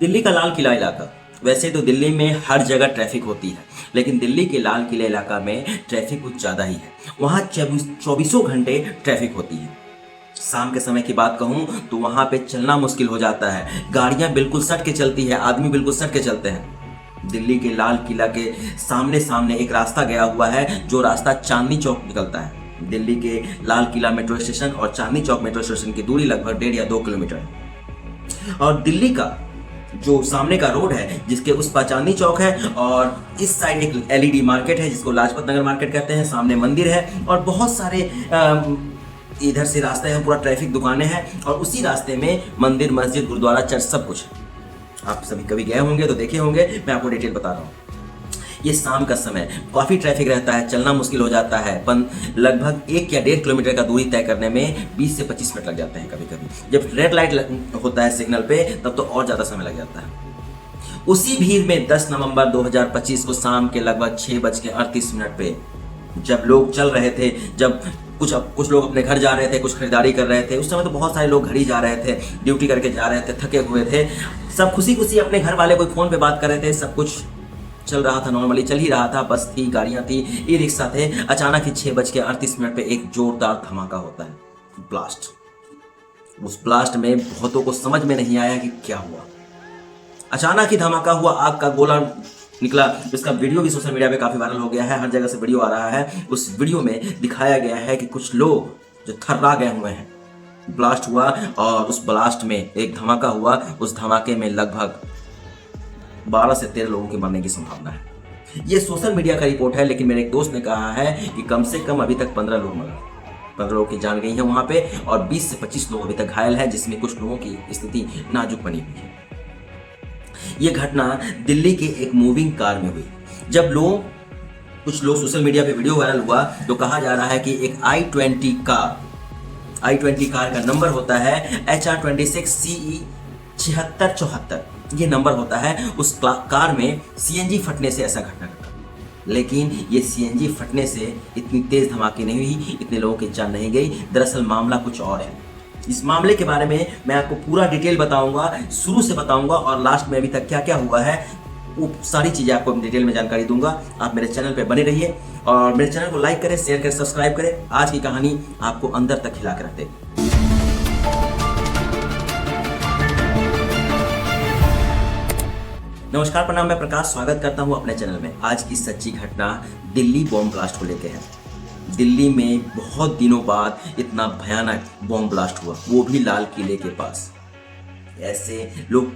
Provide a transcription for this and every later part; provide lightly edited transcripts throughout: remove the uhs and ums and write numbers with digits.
दिल्ली का लाल किला इलाका, वैसे तो दिल्ली में हर जगह ट्रैफिक होती है, लेकिन दिल्ली के लाल किले इलाका में ट्रैफिक कुछ ज़्यादा ही है। वहाँ चौबीसों घंटे ट्रैफिक होती है। शाम के समय की बात कहूँ तो वहाँ पे चलना मुश्किल हो जाता है। गाड़ियाँ बिल्कुल सट के चलती है, आदमी बिल्कुल सट के चलते हैं। दिल्ली के लाल किला के सामने सामने एक रास्ता गया हुआ है, जो रास्ता चांदनी चौक निकलता है। दिल्ली के लाल किला मेट्रो स्टेशन और चांदनी चौक मेट्रो स्टेशन की दूरी लगभग 1.5 या 2 किलोमीटर है। और दिल्ली का जो सामने का रोड है, जिसके उस पर चांदनी चौक है और इस साइड एक LED मार्केट है जिसको लाजपत नगर मार्केट कहते हैं। सामने मंदिर है और बहुत सारे इधर से रास्ते हैं, पूरा ट्रैफिक दुकानें हैं और उसी रास्ते में मंदिर, मस्जिद, गुरुद्वारा, चर्च सब कुछ है। आप सभी कभी गए होंगे तो देखे होंगे, मैं आपको डिटेल बता रहा हूँ। ये शाम का समय काफ़ी ट्रैफिक रहता है, चलना मुश्किल हो जाता है। लगभग 1 या 1.5 किलोमीटर का दूरी तय करने में 20 से 25 मिनट लग जाते हैं कभी कभी। जब रेड लाइट होता है सिग्नल पे तब तो और ज़्यादा समय लग जाता है। उसी भीड़ में 10 नवंबर 2025 को शाम के लगभग 6:38 पे जब लोग चल रहे थे, जब कुछ लोग अपने घर जा रहे थे, कुछ खरीदारी कर रहे थे। उस समय तो बहुत सारे लोग घर ही जा रहे थे, ड्यूटी करके जा रहे थे, थके हुए थे। सब खुशी खुशी अपने घर वाले कोई फ़ोन पे बात कर रहे थे। सब कुछ चल रहा था, नॉर्मली चल ही रहा था। बस थी, गाड़ियाँ थी, ई रिक्शा थे। अचानक ही 6:38 पे एक जोरदार धमाका होता है, ब्लास्ट। उस ब्लास्ट में बहुतों को समझ में नहीं आया कि क्या हुआ। अचानक ही धमाका हुआ, आग का गोला निकला। इसका वीडियो भी सोशल मीडिया पे काफ़ी वायरल हो गया है, हर जगह से वीडियो आ रहा है। उस वीडियो में दिखाया गया है कि कुछ लोग जो थर्रा गए हुए हैं। ब्लास्ट हुआ और उस ब्लास्ट में एक धमाका हुआ। उस धमाके में लगभग 12 से 13 लोगों के मरने की संभावना है। ये सोशल मीडिया का रिपोर्ट है, लेकिन मेरे एक दोस्त ने कहा है कि कम से कम अभी तक 15 लोग मरे, 15 लोगों की जान गई है वहाँ पे और 20 से 25 लोग अभी तक घायल हैं, जिसमें कुछ लोगों की स्थिति नाजुक बनी हुई है। ये घटना दिल्ली के एक मूविंग कार में हुई। जब कुछ लोग सोशल मीडिया पे वीडियो वायरल हुआ तो कहा जा रहा है कि एक i20 कार का नंबर होता है HR26CE 7674। ये नंबर होता है। उस कार में CNG फटने से ऐसा घटना घटा, लेकिन ये CNG फटने से इतनी तेज धमाके नहीं हुई, इतने लोगों की जान नहीं गई। दरअसल मामला कुछ और है। इस मामले के बारे में मैं आपको पूरा डिटेल बताऊंगा, शुरू से बताऊंगा और लास्ट में अभी तक क्या क्या हुआ है वो सारी चीज़ें आपको डिटेल में जानकारी दूंगा। आप मेरे चैनल पे बने रहिए और मेरे चैनल को लाइक करें, शेयर करें, सब्सक्राइब करें। आज की कहानी आपको अंदर तक हिला कर रख देगी। नमस्कार, प्रणाम, मैं प्रकाश स्वागत करता हूं अपने चैनल में। आज की सच्ची घटना दिल्ली बॉम्ब ब्लास्ट को लेकर है। दिल्ली में बहुत दिनों बाद इतना भयानक बॉम्ब ब्लास्ट हुआ, वो भी लाल किले के पास। ऐसे लोग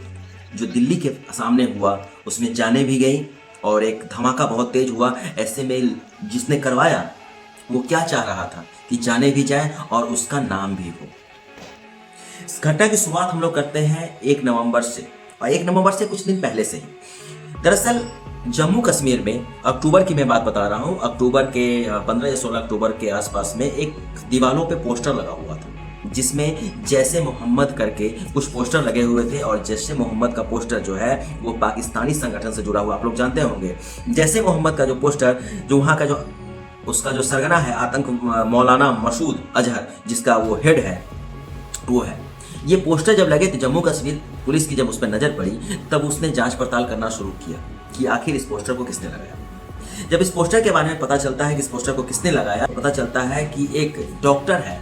जो दिल्ली के सामने हुआ उसमें जाने भी गई और एक धमाका बहुत तेज हुआ। ऐसे में जिसने करवाया वो क्या चाह रहा था कि जाने भी जाए और उसका नाम भी हो। इस घटना की शुरुआत हम लोग करते हैं 1 नवंबर से, और 1 नवंबर से कुछ दिन पहले से ही। दरअसल जम्मू कश्मीर में अक्टूबर की मैं बात बता रहा हूँ, अक्टूबर के 15 या 16 अक्टूबर के आसपास में एक दीवारों पे पोस्टर लगा हुआ था, जिसमें जैसे मोहम्मद करके कुछ पोस्टर लगे हुए थे। और जैसे मोहम्मद का पोस्टर जो है वो पाकिस्तानी संगठन से जुड़ा हुआ, आप लोग जानते होंगे। जैसे मोहम्मद का जो पोस्टर, जो वहाँ का जो उसका जो सरगना है आतंक, मौलाना मसूद अजहर, जिसका वो हेड है, वो है। ये पोस्टर जब लगे तो जम्मू कश्मीर पुलिस की जब उस पर नज़र पड़ी तब उसने जांच पड़ताल करना शुरू किया कि आखिर इस पोस्टर को किसने लगाया। जब इस पोस्टर के बारे में पता चलता है कि इस पोस्टर को किसने लगाया, पता चलता है कि एक डॉक्टर है,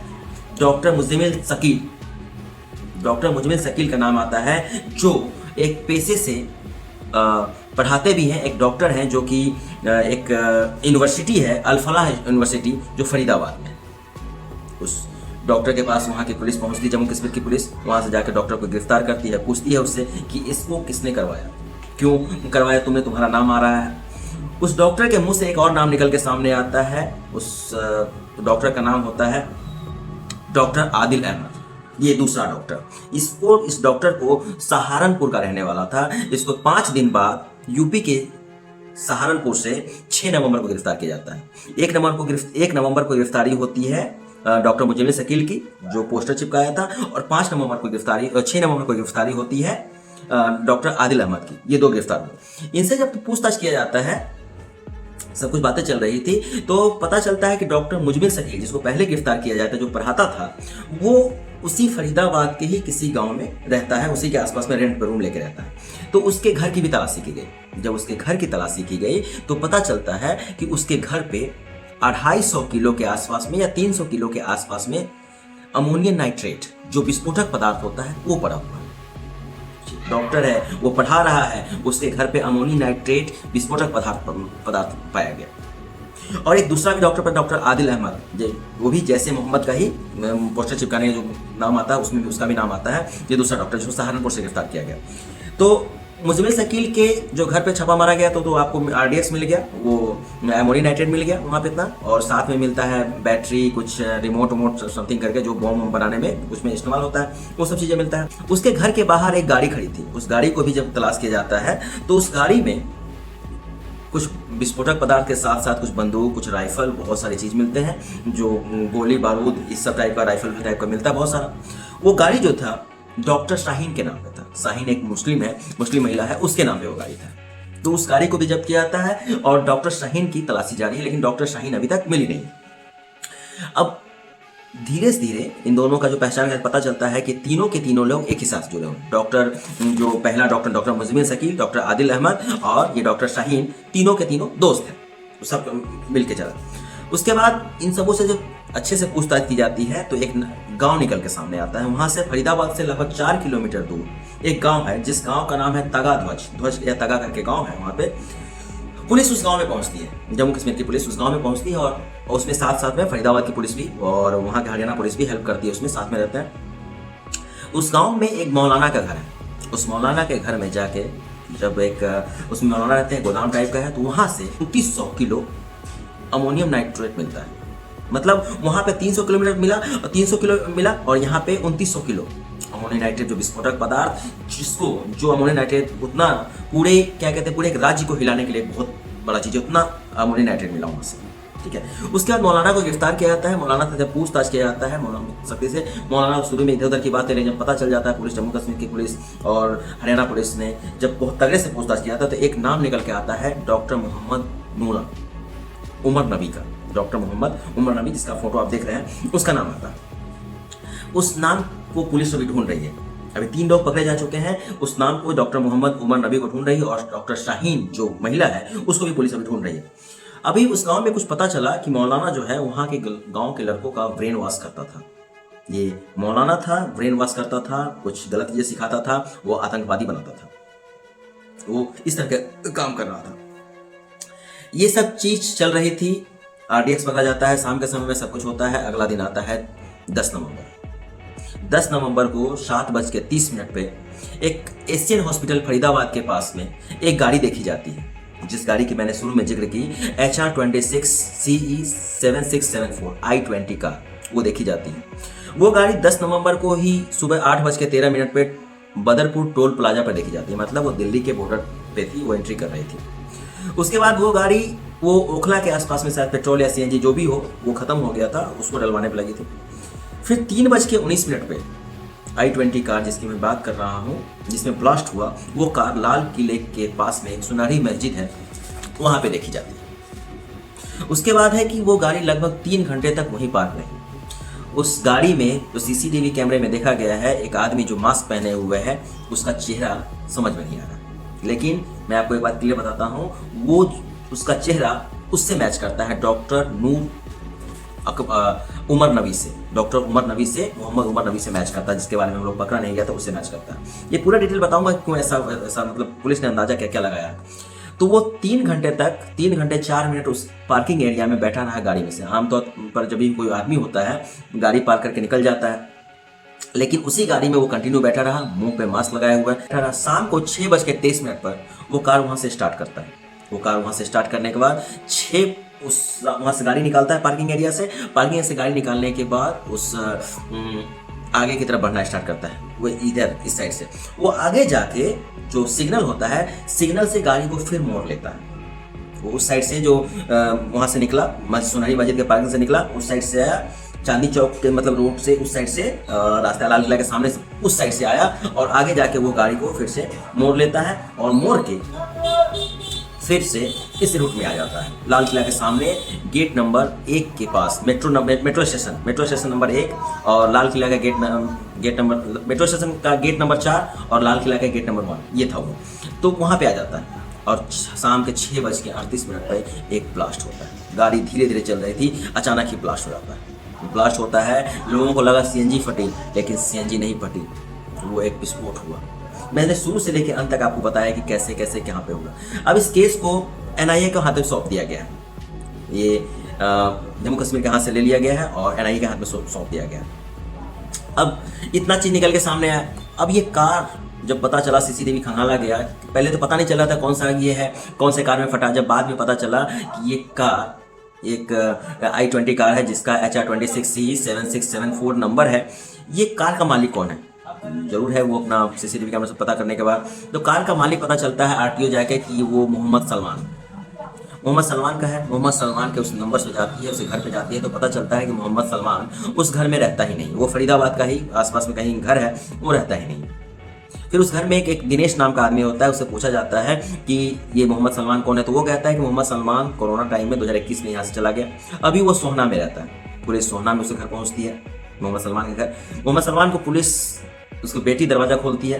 डॉक्टर मुजमिल शकील। डॉक्टर मुजमिल शकील का नाम आता है, जो एक पेशे से पढ़ाते भी हैं, एक डॉक्टर हैं, जो कि एक यूनिवर्सिटी है, अल-फलाह यूनिवर्सिटी, जो फरीदाबाद में। उस डॉक्टर के पास वहाँ की पुलिस पहुँचती, जम्मू कश्मीर की पुलिस। वहाँ से जाकर डॉक्टर को गिरफ्तार करती है, पूछती है उससे कि इसको किसने करवाया, क्यों करवाया तुमने, तुम्हारा नाम आ रहा है। उस डॉक्टर के मुंह से एक और नाम निकल के सामने आता है। उस डॉक्टर का नाम होता है डॉक्टर आदिल अहमद। ये दूसरा डॉक्टर, इस डॉक्टर को सहारनपुर का रहने वाला था। इसको 5 दिन बाद यूपी के सहारनपुर से 6 नवंबर को गिरफ्तार किया जाता है। 1 नवंबर को गिरफ्तारी होती है डॉक्टर मुजमिल शकील की, जो पोस्टर चिपकाया था, और 6 नवंबर को गिरफ्तारी होती है डॉक्टर आदिल अहमद की। ये 2 गिरफ्तार हुए। इनसे जब पूछताछ किया जाता है, सब कुछ बातें चल रही थी, तो पता चलता है कि डॉक्टर मुजमिल शकील, जिसको पहले गिरफ्तार किया जाता है, जो पढ़ाता था, वो उसी फरीदाबाद के ही किसी गांव में रहता है, उसी के आसपास में रेंट पर रूम लेके रहता है। तो उसके घर की भी तलाशी की गई। जब उसके घर की तलाशी की गई तो पता चलता है कि उसके घर पे 250 किलो के आसपास में या 300 किलो के आसपास में अमोनियम नाइट्रेट जो विस्फोटक पदार्थ होता है वो पड़ा हुआ है। डॉक्टर है, वो पढ़ा रहा है, उसके घर पे अमोनियम नाइट्रेट विस्फोटक पदार्थ पाया गया। और एक दूसरा भी डॉक्टर पर, डॉक्टर आदिल अहमद, वो भी जैसे मोहम्मद का ही पोस्टर चिपकाने का जो नाम आता है उसमें भी उसका भी नाम आता है। ये दूसरा डॉक्टर जो सहारनपुर से गिरफ्तार किया गया। तो मुजमिल शकील के जो घर पे छापा मारा गया तो आपको RDX मिल गया, वो अमोनियम नाइट्रेट मिल गया वहाँ पे इतना, और साथ में मिलता है बैटरी, कुछ रिमोट समथिंग करके जो बॉम्ब बनाने में उसमें इस्तेमाल होता है, वो सब चीज़ें मिलता है। उसके घर के बाहर एक गाड़ी खड़ी थी, उस गाड़ी को भी जब तलाश किया जाता है तो उस गाड़ी में कुछ विस्फोटक पदार्थ के साथ साथ कुछ बंदूक, कुछ राइफल, बहुत सारी चीज़ मिलते हैं, जो गोली बारूद इस सब टाइप का, राइफल टाइप का मिलता है बहुत सारा। वो गाड़ी जो था डॉक्टर शाहीन के नाम पे था। शाहीन एक मुस्लिम है, मुस्लिम महिला है, उसके नाम पे वो गाड़ी था। तो उस गाड़ी को भी जब्त किया जाता है और डॉक्टर शाहीन की तलाशी जारी है, लेकिन डॉक्टर शाहीन अभी तक मिली नहीं। अब धीरे धीरे इन दोनों का जो पहचान का पता चलता है कि तीनों के तीनों लोग एक ही साथ जुड़े हुए। डॉक्टर जो पहला डॉक्टर मुजमिल शकील, डॉक्टर आदिल अहमद और ये डॉक्टर शाहीन, तीनों के तीनों दोस्त हैं, सब मिल के चला। उसके बाद इन सबों से जब अच्छे से पूछताछ की जाती है तो एक गांव निकल के सामने आता है। वहां से फरीदाबाद से लगभग 4 किलोमीटर दूर एक गांव है, जिस गांव का नाम है तगा ध्वज या तगा करके गांव है। वहां पे पुलिस उस गांव में पहुंचती है, जम्मू कश्मीर की पुलिस उस गांव में पहुंचती है और उसमें साथ साथ में फरीदाबाद की पुलिस भी और वहां की हरियाणा पुलिस भी हेल्प करती है, उसमें साथ में रहते हैं। उस गाँव में एक मौलाना का घर है। उस मौलाना के घर में जाके जब उसमें मौलाना रहते हैं, गोदाम टाइप का है, तो वहां से 2900 किलो अमोनियम नाइट्रेट मिलता है। मतलब वहां पे 300 किलोमीटर मिला, 300 किलो मिला और यहाँ पे 2900 किलो अमोनियम नाइट्रेट जो विस्फोटक पदार्थ, जो अमोनियम नाइट्रेट उतना पूरे क्या कहते हैं, पूरे एक राज्य को हिलाने के लिए बहुत बड़ा चीज है, उतना अमोनियम नाइट्रेट मिला वहां से। ठीक है, उसके बाद मौलाना को गिरफ्तार किया जाता है। मौलाना से जब पूछताछ किया जाता है मौलाना शक्ति से, मौलाना शुरू में इधर उधर की बातें, लेकिन जब पता चल जाता है पुलिस, जम्मू कश्मीर की पुलिस और हरियाणा पुलिस ने जब बहुत तगड़े से पूछताछ किया था तो एक नाम निकल के आता है डॉक्टर मोहम्मद नूरा उमर नबी का। डॉक्टर मोहम्मद उमर नबी, जिसका फोटो आप देख रहे हैं, उसका नाम आता है। उस नाम को पुलिस अभी ढूंढ रही है। अभी 3 लोग पकड़े जा चुके हैं। उस नाम को डॉक्टर मोहम्मद उमर नबी को ढूंढ रही है और डॉक्टर शाहीन जो महिला है उसको भी पुलिस अभी ढूंढ रही है। अभी उस गांव में कुछ पता चला कि मौलाना जो है वहां के गांव के लड़कों का ब्रेन वॉश करता था। ये मौलाना था, ब्रेन वॉश करता था, कुछ गलत चीजें सिखाता था, वो आतंकवादी बनाता था, वो इस तरह का काम कर रहा था। ये सब चीज चल रही थी। RDX पकड़ा जाता है, शाम के समय में सब कुछ होता है। अगला दिन आता है 10 नवंबर। 10 नवंबर को 7:30 पे एक एशियन हॉस्पिटल फरीदाबाद के पास में एक गाड़ी देखी जाती है, जिस गाड़ी की मैंने शुरू में जिक्र की, HR26 CE 7674 I-20 का, वो देखी जाती है। वो गाड़ी 10 नवंबर को ही सुबह 8:13 पे बदरपुर टोल प्लाजा पर देखी जाती है। मतलब वो दिल्ली के बॉर्डर पे थी, वो एंट्री कर रही थी। उसके बाद वो गाड़ी वो ओखला के आसपास में शायद पेट्रोल या CNG जो भी हो वो खत्म हो गया था, उसको डलवाने पे लगी थी। फिर 3:19 पे I-20 कार, जिसकी मैं बात कर रहा हूँ, जिसमें ब्लास्ट हुआ, वो कार लाल किले के पास में एक सुनहरी मस्जिद है, वहां पे देखी जाती है। उसके बाद है कि वो गाड़ी लगभग 3 घंटे तक वहीं पार्क रही। उस गाड़ी में जो CCTV कैमरे में देखा गया है, एक आदमी जो मास्क पहने हुए है, उसका चेहरा समझ में नहीं आ रहा, लेकिन मैं आपको एक बात क्लियर बताता हूँ, वो उसका चेहरा उससे मैच करता है डॉक्टर उमर नबी से। डॉक्टर उमर नबी से, मोहम्मद उमर नबी से मैच करता है, जिसके बारे में हम लोग पकड़ा नहीं गया था, उससे मैच करता है। ये पूरा डिटेल बताऊंगा क्यों ऐसा मतलब पुलिस ने अंदाजा क्या क्या लगाया। तो वो 3 घंटे 4 मिनट उस पार्किंग एरिया में बैठा रहा गाड़ी में से। आमतौर पर जब भी कोई आदमी होता है गाड़ी पार्क करके निकल जाता है, लेकिन उसी गाड़ी में वो कंटिन्यू बैठा रहा, मुंह पे मास्क लगाया हुआ बैठा रहा। शाम को 6:23 पर वो कार वहां से स्टार्ट करता है। वो कार वहां से स्टार्ट करने के बाद वहां से गाड़ी निकालता है पार्किंग एरिया से। पार्किंग एरिया से गाड़ी निकालने के बाद उस आगे की तरफ बढ़ना स्टार्ट करता है। वो इधर इस साइड से वो आगे जाके जो सिग्नल होता है, सिग्नल से गाड़ी को फिर मोड़ लेता है। वो उस साइड से जो वहां से निकला, सुनहरी मस्जिद के पार्किंग से निकला, उस साइड से आया, चांदी चौक के मतलब रोड से उस साइड से, रास्ता लाल किला के सामने से उस साइड से आया और आगे जाके वो गाड़ी को फिर से मोड़ लेता है और मोड़ के फिर से इस रूट में आ जाता है। लाल किला के सामने गेट नंबर 1 के पास मेट्रो स्टेशन नंबर 1 और लाल किला का गेट नंबर मेट्रो स्टेशन का गेट नंबर 4 और लाल किला का गेट नंबर 1 ये था वो। तो वहाँ पे आ जाता है और शाम के 6:38 पर एक ब्लास्ट होता है। गाड़ी धीरे धीरे चल रही थी, अचानक ही ब्लास्ट हो जाता है। ब्लास्ट होता है, लोगों को लगा सीएनजी फटी, लेकिन सीएनजी नहीं फटी, वो एक विस्फोट हुआ। मैंने शुरू से लेकर अंत तक आपको बताया कि कैसे कैसे कहाँ पे हुआ। अब इस केस को एनआईए के हाथ में सौंप दिया गया है। ये जम्मू कश्मीर के हाथ से ले लिया गया है और एनआईए के हाथ में सौंप दिया गया है। अब इतना चीज निकल के सामने आया। अब ये कार जब पता चला, सीसीटीवी खंगाला गया, पहले तो पता नहीं चला था कौन सा ये है, कौन से कार में फटा। जब बाद में पता चला कि ये कार एक i20 कार है जिसका HR26C7674 नंबर है। ये कार का मालिक कौन है जरूर है वो अपना सीसीटीवी कैमरा से पता करने के बाद तो कार का मालिक पता चलता है आरटीओ जाके कि वो मोहम्मद सलमान का है। मोहम्मद सलमान के उस नंबर से जाती है, उसे घर पे जाती है तो पता चलता है कि मोहम्मद सलमान उस घर में रहता ही नहीं। वो फरीदाबाद का ही आसपास में कहीं घर है, वो रहता ही नहीं। फिर उस घर में एक दिनेश नाम का आदमी होता है, उससे पूछा जाता है कि ये मोहम्मद सलमान कौन है, तो वो कहता है कि मोहम्मद सलमान कोरोना टाइम में 2021 में यहाँ से चला गया, अभी वो सोहना में रहता है। पुलिस सोहना में उसके घर पहुँचती है, मोहम्मद सलमान के घर। मोहम्मद सलमान को पुलिस, उसकी बेटी दरवाजा खोलती है,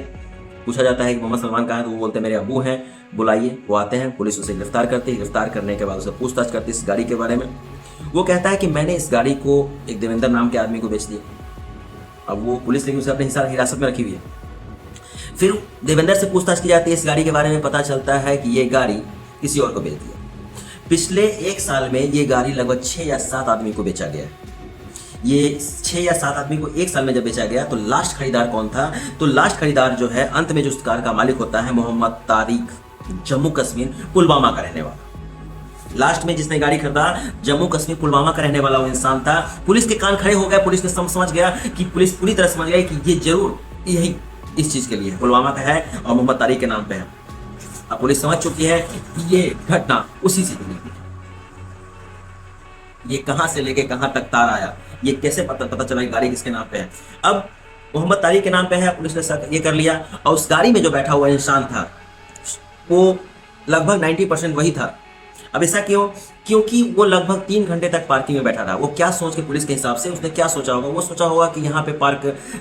पूछा जाता है कि मोहम्मद सलमान कहाँ है, तो वो बोलते हैं मेरे अब्बू हैं, बुलाइए। वो आते हैं, पुलिस उसे गिरफ्तार करती है। गिरफ्तार करने के बाद उसे पूछताछ करती है इस गाड़ी के बारे में। वो कहता है कि मैंने इस गाड़ी को एक देवेंद्र नाम के आदमी को बेच दिया। अब वो पुलिस लेकिन उसे अपने हिरासत में रखी हुई है। फिर देवेंद्र से पूछताछ की जाती है इस गाड़ी के बारे में, पता चलता है कि ये गाड़ी किसी और को बेच दिया। पिछले 1 साल में ये गाड़ी लगभग 6 या 7 आदमी को बेचा गया है। ये 6 या 7 आदमी को 1 साल में जब बेचा गया तो लास्ट खरीदार कौन था, तो लास्ट खरीदार जो है अंत में जो उस कार का मालिक होता है मोहम्मद तारिक, जम्मू कश्मीर पुलवामा का रहने वाला। लास्ट में जिसने गाड़ी खरीदा जम्मू कश्मीर पुलवामा का रहने वाला वो इंसान था। पुलिस के कान खड़े हो गए, पुलिस ने समझ गया कि पुलिस पूरी तरह समझ गई कि ये जरूर यही इस चीज के लिए पुलवामा का है और मोहम्मद तारिक के नाम पे है। अब पुलिस समझ चुकी है कि ये घटना उसी से जुड़ी है। ये कहां से लेके कहां तक तार आया, ये कैसे पता चला कि गाड़ी किसके नाम पे है। अब मोहम्मद तारिक के नाम पे है, पुलिस ने ये कर लिया। और उस गाड़ी में जो बैठा हुआ इंसान था वो लगभग 90% वही था। अब ऐसा क्यों, क्योंकि वो लगभग 3 घंटे तक पार्किंग में बैठा रहा। वो क्या सोच के, पुलिस के हिसाब से उसने क्या सोचा होगा, वो सोचा होगा कि यहाँ पे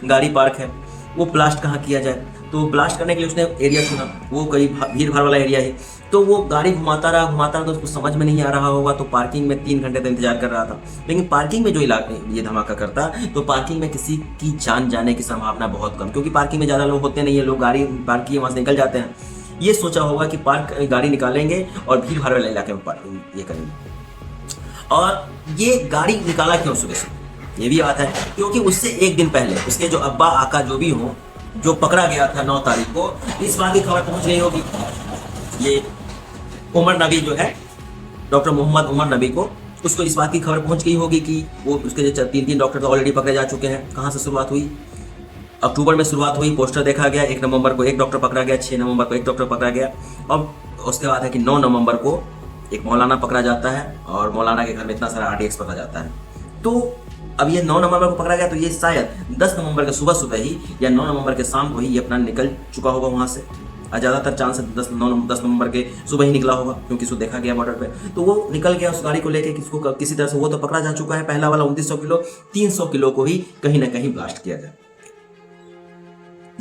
गाड़ी पार्क है, वो ब्लास्ट कहाँ किया जाए। तो ब्लास्ट करने के लिए उसने एरिया चुना, वो करीब भीड़ भाड़ वाला एरिया है। तो वो गाड़ी घुमाता रहा तो उसको समझ में नहीं आ रहा होगा, तो पार्किंग में 3 घंटे तक इंतजार कर रहा था। लेकिन पार्किंग में जो ये धमाका करता तो पार्किंग में किसी की जान जाने की संभावना बहुत कम, क्योंकि पार्किंग में ज़्यादा लोग होते नहीं है, लोग गाड़ी पार्क किए वहाँ से निकल जाते हैं। ये सोचा होगा कि गाड़ी निकालेंगे और भीड़ भाड़ वाले इलाके में ये करेंगे। और ये गाड़ी निकाला क्यों सुबह से, ये भी बात है, क्योंकि उससे 1 दिन पहले उसके जो अब्बा आका जो भी हो, जो पकड़ा गया था 9 तारीख को, इस बात की खबर पहुंच गई होगी। ये उमर नबी जो है, डॉक्टर मोहम्मद उमर नबी को, उसको इस बात की खबर पहुंच गई होगी कि वो उसके जो 3 डॉक्टर तो ऑलरेडी पकड़े जा चुके हैं। कहाँ से शुरुआत हुई, अक्टूबर में शुरुआत हुई, पोस्टर देखा गया, 1 नवंबर को 1 डॉक्टर पकड़ा गया, 6 नवंबर को 1 डॉक्टर पकड़ा गया। और उसके बाद है कि 9 नवंबर को एक मौलाना पकड़ा जाता है और मौलाना के घर में इतना सारा RTX पकड़ा जाता है। तो अब ये 9 नवंबर को पकड़ा गया, तो ये शायद 10 नवंबर के सुबह ही या 9 नवंबर के शाम को ही ये अपना निकल चुका होगा वहाँ से। ज़्यादातर चांस है 10 नवंबर के सुबह ही निकला होगा, क्योंकि इसको देखा गया बॉर्डर पे। तो वो निकल गया उस गाड़ी को लेके, किसी तरह से वो तो पकड़ा जा चुका है। पहला वाला 2900 किलो, 300 किलो को ही कहीं ना कहीं ब्लास्ट किया गया।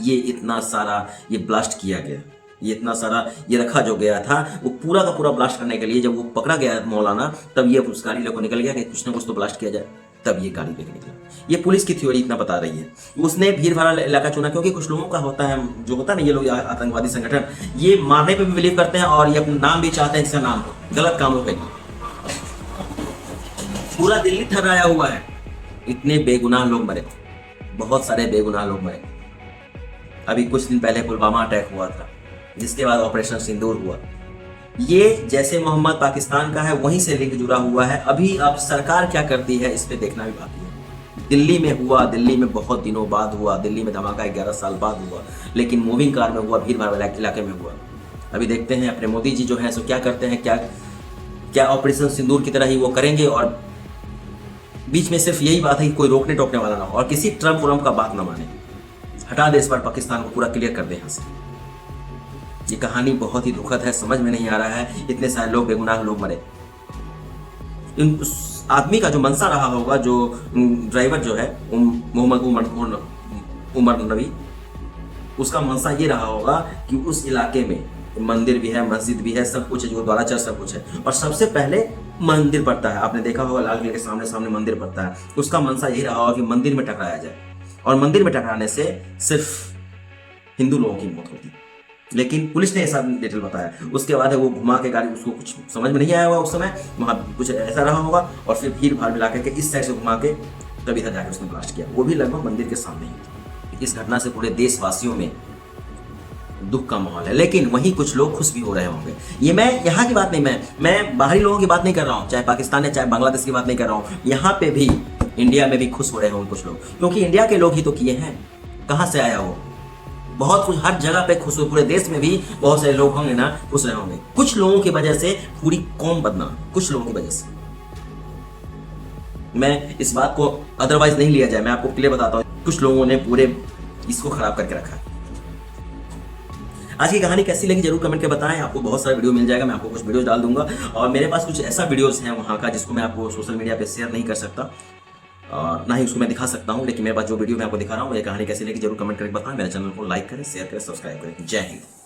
ये इतना सारा ये ब्लास्ट किया गया, ये इतना सारा ये रखा जो गया था, वो पूरा का पूरा ब्लास्ट करने के लिए जब वो पकड़ा गया मौलाना, तब ये उस गाड़ी लेकर निकल गया कि कुछ ना कुछ तो ब्लास्ट किया जाए, तब ये गाड़ी लेके निकला। ये पुलिस की थ्योरी इतना बता रही है। उसने भीड़ भाड़ इलाका चुना, क्योंकि कुछ लोगों का होता है, जो होता है ना, ये लोग आतंकवादी संगठन, ये मारने पे भी बिलीव करते हैं और ये अपना नाम भी चाहते हैं इसका नाम हो गलत कामों पे। पूरा दिल्ली थर्राया हुआ है, इतने बेगुनाह लोग मरे, बहुत सारे बेगुनाह लोग मरे। अभी कुछ दिन पहले पुलवामा अटैक हुआ था, जिसके बाद ऑपरेशन सिंदूर हुआ। ये जैसे मोहम्मद पाकिस्तान का है, वहीं से लिंक जुड़ा हुआ है। अभी अब सरकार क्या करती है इस पे देखना भी बाकी है। दिल्ली में हुआ, दिल्ली में बहुत दिनों बाद हुआ, दिल्ली में धमाका 11 साल बाद हुआ, लेकिन मूविंग कार में हुआ, भीड़ भाड़ वाले इलाके में हुआ। अभी देखते हैं अपने मोदी जी जो है सो क्या करते हैं, क्या ऑपरेशन सिंदूर की तरह ही वो करेंगे। और बीच में सिर्फ यही बात है कि कोई रोकने टोकने वाला ना हो और किसी ट्रम्प का बात ना माने, हटा दे इस बार पाकिस्तान को, पूरा क्लियर कर दे यहाँ से। ये कहानी बहुत ही दुखद है, समझ में नहीं आ रहा है इतने सारे लोग, बेगुनाह लोग मरे। उस आदमी का जो मंशा रहा होगा, जो ड्राइवर जो है मोहम्मद उमर नबी, उसका मंशा ये रहा होगा कि उस इलाके में मंदिर भी है, मस्जिद भी है, सब कुछ है, गुरुद्वारा चर्च सब कुछ है, और सबसे पहले मंदिर पड़ता है। आपने देखा होगा लाल किले के सामने सामने मंदिर पड़ता है। उसका मंशा यही रहा होगा कि मंदिर में टकराया जाए, और मंदिर में टकराने से सिर्फ हिंदू लोगों की मौत होती है। लेकिन पुलिस ने ऐसा डिटेल बताया। उसके बाद है वो घुमा के गाड़ी, उसको कुछ समझ में नहीं आया होगा उस समय, वहाँ कुछ ऐसा रहा होगा, और फिर भीड़ भाड़ मिला के इस साइड से घुमा के तब इधर जाकर उसने ब्लास्ट किया, वो भी लगभग मंदिर के सामने ही। इस घटना से पूरे देशवासियों में दुख का माहौल है, लेकिन वहीं कुछ लोग खुश भी हो रहे होंगे। ये मैं यहाँ की बात नहीं, मैं बाहरी लोगों की बात नहीं कर रहा हूँ, चाहे पाकिस्तान है चाहे बांग्लादेश की बात नहीं कर रहा हूँ, यहाँ पे भी इंडिया में भी खुश हो रहे होंगे कुछ लोग, क्योंकि इंडिया के लोग ही तो किए हैं। कहाँ से आया वो? बहुत कुछ हर जगह पे खुश हो, पूरे देश में भी बहुत सारे लोग होंगे ना खुश रहे होंगे। कुछ लोगों की वजह से पूरी कौम बदनाम, कुछ लोगों की वजह से। मैं इस बात को अदरवाइज नहीं लिया जाए, मैं आपको क्लियर बताता हूँ, कुछ लोगों ने पूरे इसको खराब करके रखा है। आज की कहानी कैसी लगी जरूर कमेंट के बताएं। आपको बहुत सारा वीडियो मिल जाएगा, मैं आपको कुछ वीडियोस डाल दूंगा, और मेरे पास कुछ ऐसा वीडियोस है वहाँ का जिसको मैं आपको सोशल मीडिया पे शेयर नहीं कर सकता, ना ही उसको मैं दिखा सकता हूँ। लेकिन मेरे पास जो वीडियो मैं आपको दिखा रहा हूँ, ये कहानी कैसी लगी जरूर कमेंट करके बताएं। मेरे चैनल को लाइक करें, शेयर करें, सब्सक्राइब करें। जय हिंद।